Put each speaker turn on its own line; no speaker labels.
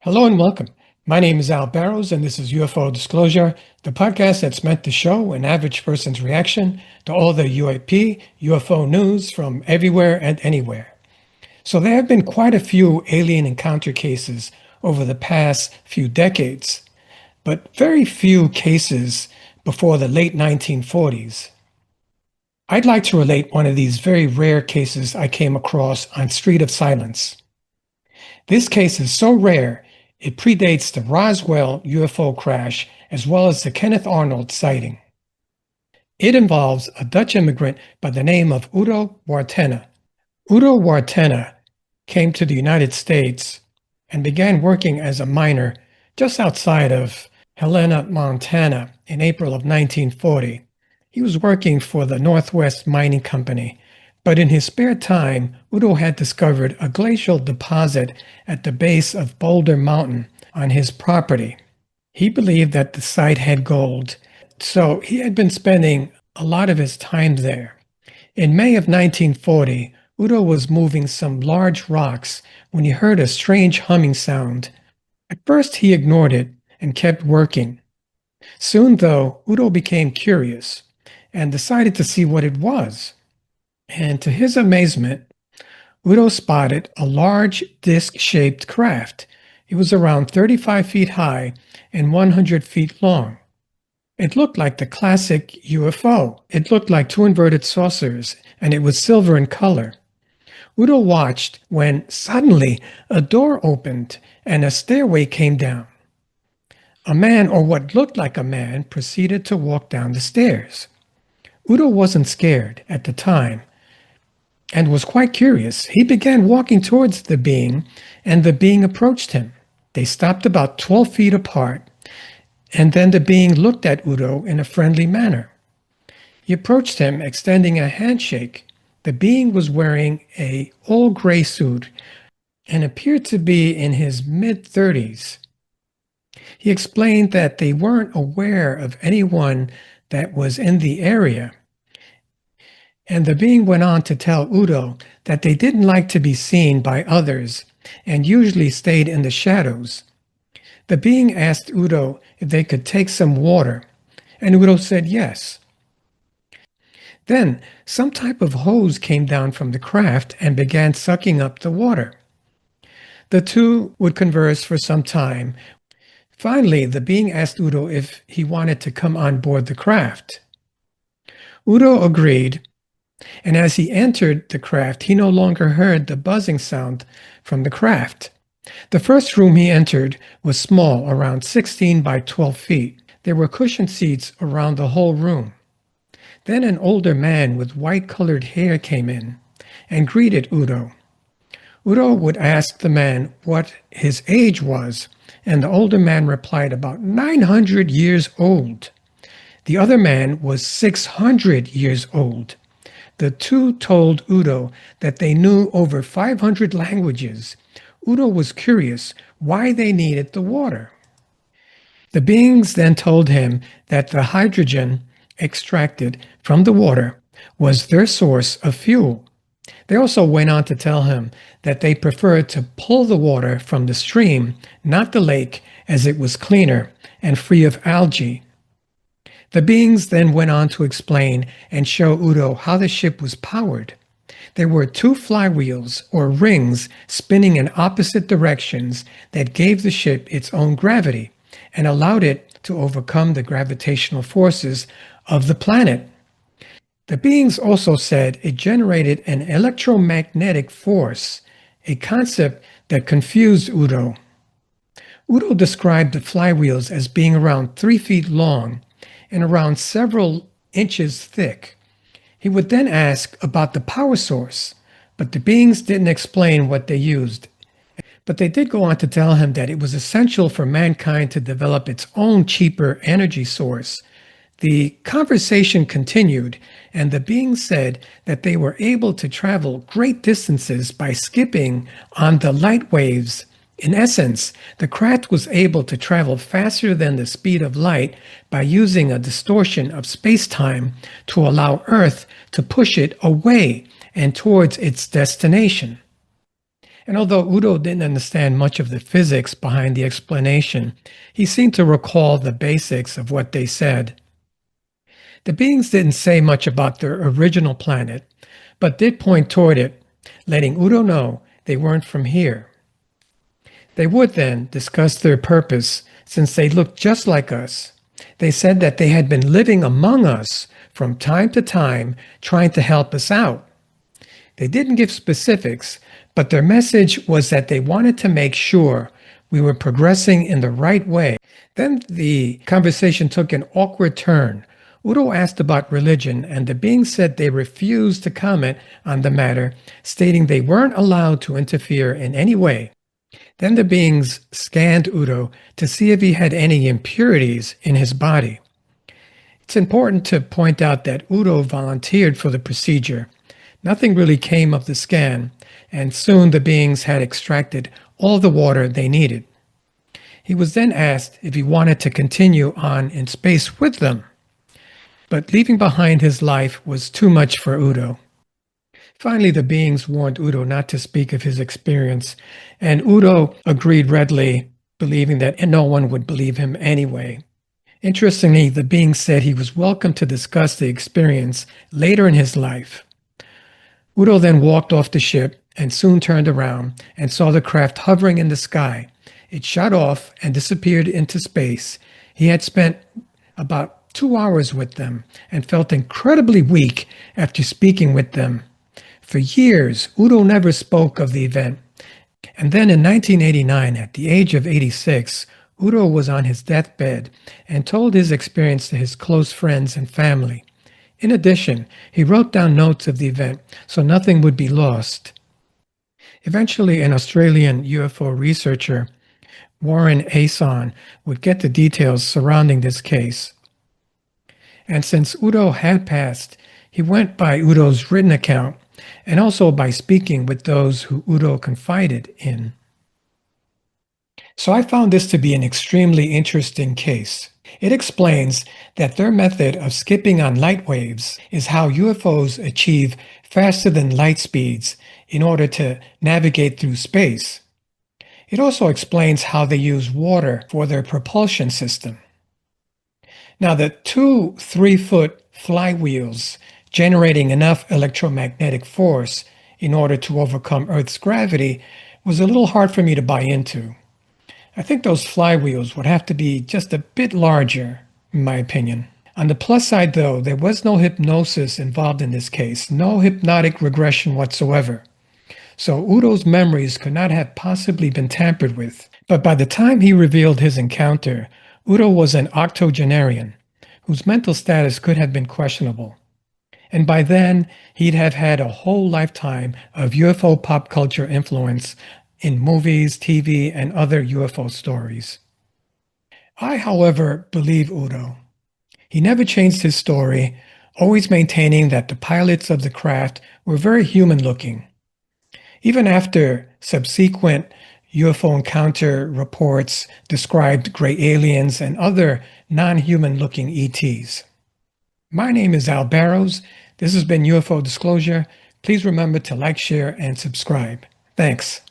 Hello and welcome. My name is Al Barrows, and this is UFO Disclosure, the podcast that's meant to show an average person's reaction to all the UAP, UFO news from everywhere and anywhere. So there have been quite a few alien encounter cases over the past few decades, but very few cases before the late 1940s. I'd like to relate one of these very rare cases I came across on Street of Silence. This case is so rare, it predates the Roswell UFO crash as well as the Kenneth Arnold sighting. It involves a Dutch immigrant by the name of Udo Wartenna. Udo Wartenna came to the United States and began working as a miner just outside of Helena, Montana in April of 1940. He was working for the Northwest Mining Company, but in his spare time, Udo had discovered a glacial deposit at the base of Boulder Mountain on his property. He believed that the site had gold, so he had been spending a lot of his time there. In May of 1940, Udo was moving some large rocks when he heard a strange humming sound. At first, he ignored it and kept working. Soon, though, Udo became curious and decided to see what it was. And to his amazement, Udo spotted a large disc-shaped craft. It was around 35 feet high and 100 feet long. It looked like the classic UFO. It looked like two inverted saucers, and it was silver in color. Udo watched when suddenly a door opened and a stairway came down. A man, or what looked like a man, proceeded to walk down the stairs. Udo wasn't scared at the time and was quite curious. He began walking towards the being, and the being approached him. They stopped about 12 feet apart, and then the being looked at Udo in a friendly manner. He approached him, extending a handshake. The being was wearing an all-gray suit and appeared to be in his mid-30s. He explained that they weren't aware of anyone that was in the area. And the being went on to tell Udo that they didn't like to be seen by others and usually stayed in the shadows. The being asked Udo if they could take some water, and Udo said yes. Then some type of hose came down from the craft and began sucking up the water. The two would converse for some time. Finally, the being asked Udo if he wanted to come on board the craft. Udo agreed, and as he entered the craft, he no longer heard the buzzing sound from the craft. The first room he entered was small, around 16 by 12 feet. There were cushioned seats around the whole room. Then an older man with white-colored hair came in and greeted Udo. Udo would ask the man what his age was, and the older man replied about 900 years old. The other man was 600 years old. The two told Udo that they knew over 500 languages. Udo was curious why they needed the water. The beings then told him that the hydrogen extracted from the water was their source of fuel. They also went on to tell him that they preferred to pull the water from the stream, not the lake, as it was cleaner and free of algae. The beings then went on to explain and show Udo how the ship was powered. There were two flywheels, or rings, spinning in opposite directions that gave the ship its own gravity and allowed it to overcome the gravitational forces of the planet. The beings also said it generated an electromagnetic force, a concept that confused Udo. Udo described the flywheels as being around 3 feet long and around several inches thick. He would then ask about the power source, but the beings didn't explain what they used. But they did go on to tell him that it was essential for mankind to develop its own cheaper energy source. The conversation continued, and the beings said that they were able to travel great distances by skipping on the light waves. In essence, the craft was able to travel faster than the speed of light by using a distortion of space-time to allow Earth to push it away and towards its destination. And although Udo didn't understand much of the physics behind the explanation, he seemed to recall the basics of what they said. The beings didn't say much about their original planet, but did point toward it, letting Udo know they weren't from here. They would then discuss their purpose since they looked just like us. They said that they had been living among us from time to time, trying to help us out. They didn't give specifics, but their message was that they wanted to make sure we were progressing in the right way. Then the conversation took an awkward turn. Udo asked about religion, and the beings said they refused to comment on the matter, stating they weren't allowed to interfere in any way. Then the beings scanned Udo to see if he had any impurities in his body. It's important to point out that Udo volunteered for the procedure. Nothing really came of the scan, and soon the beings had extracted all the water they needed. He was then asked if he wanted to continue on in space with them. But leaving behind his life was too much for Udo. Finally, the beings warned Udo not to speak of his experience, and Udo agreed readily, believing that no one would believe him anyway. Interestingly, the beings said he was welcome to discuss the experience later in his life. Udo then walked off the ship and soon turned around and saw the craft hovering in the sky. It shot off and disappeared into space. He had spent about 2 hours with them and felt incredibly weak after speaking with them. For years, Udo never spoke of the event. And then in 1989, at the age of 86, Udo was on his deathbed and told his experience to his close friends and family. In addition, he wrote down notes of the event so nothing would be lost. Eventually, an Australian UFO researcher, Warren Ason, would get the details surrounding this case. And since Udo had passed, he went by Udo's written account and also by speaking with those who Udo confided in. So I found this to be an extremely interesting case. It explains that their method of skipping on light waves is how UFOs achieve faster than light speeds in order to navigate through space. It also explains how they use water for their propulsion system. Now, the two 3-foot flywheels generating enough electromagnetic force in order to overcome Earth's gravity was a little hard for me to buy into. I think those flywheels would have to be just a bit larger, in my opinion. On the plus side, though, there was no hypnosis involved in this case, no hypnotic regression whatsoever. So Udo's memories could not have possibly been tampered with. But by the time he revealed his encounter, Udo was an octogenarian, whose mental status could have been questionable. And by then, he'd have had a whole lifetime of UFO pop culture influence in movies, TV, and other UFO stories. I, however, believe Udo. He never changed his story, always maintaining that the pilots of the craft were very human-looking. Even after subsequent UFO encounter reports described gray aliens and other non-human-looking ETs. My name is Al Barrows. This has been UFO Disclosure. Please remember to like, share, and subscribe. Thanks.